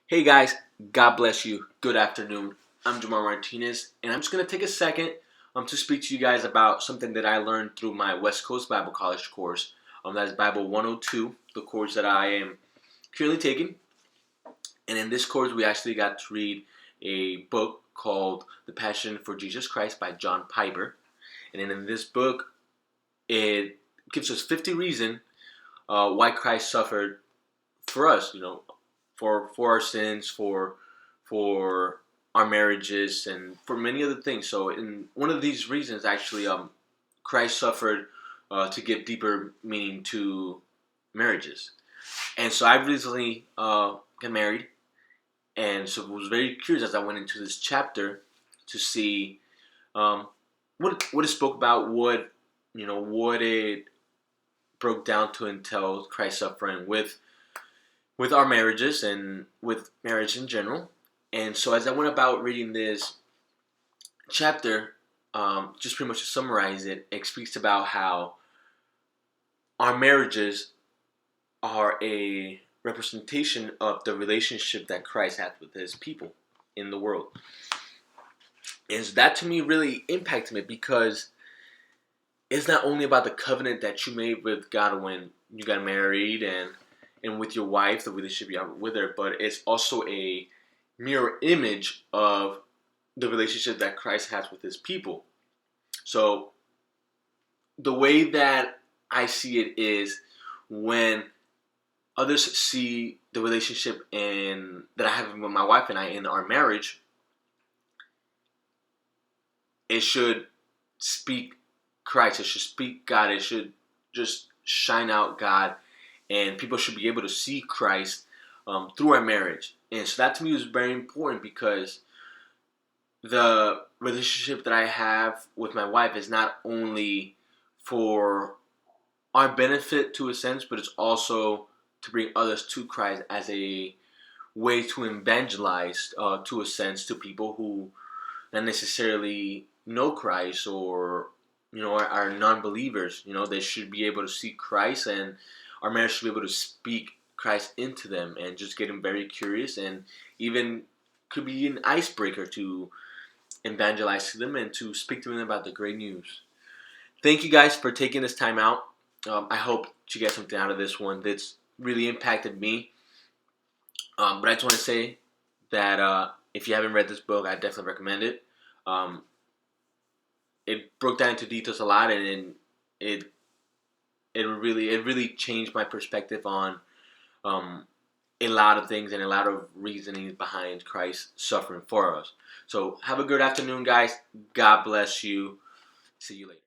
Hey guys, God bless you. Good afternoon. I'm Jamar Martinez, and I'm just going to take a second to speak to you guys about something that I learned through my West Coast Bible College course. That is Bible 102, the course that I am currently taking. And in this course, we actually got to read a book called The Passion for Jesus Christ by John Piper. And then in this book, it gives us 50 reasons why Christ suffered for us, for our sins, for our marriages, and for many other things. So, in one of these reasons, actually, Christ suffered to give deeper meaning to marriages. And so, I recently got married, and so I was very curious as I went into this chapter to see what it spoke about, what it broke down to entail Christ suffering with our marriages and with marriage in general. And so as I went about reading this chapter, just pretty much to summarize it, it speaks about how our marriages are a representation of the relationship that Christ had with his people in the world. And so that to me really impacted me because it's not only about the covenant that you made with God when you got married and with your wife, the relationship you have with her, but it's also a mirror image of the relationship that Christ has with his people. So the way that I see it is when others see the relationship that I have with my wife and I in our marriage, it should speak Christ, it should speak God, it should just shine out God, and people should be able to see Christ through our marriage. And so that to me was very important because the relationship that I have with my wife is not only for our benefit to a sense, but it's also to bring others to Christ as a way to evangelize to a sense to people who not necessarily know Christ or are non-believers. They should be able to see Christ, and our marriage should be able to speak Christ into them and just get them very curious, and even could be an icebreaker to evangelize to them and to speak to them about the great news. Thank you guys for taking this time out. I hope you get something out of this one that's really impacted me. But I just want to say that if you haven't read this book, I definitely recommend it. It broke down into details a lot, and it really changed my perspective on a lot of things and a lot of reasonings behind Christ suffering for us. So have a good afternoon, guys. God bless you. See you later.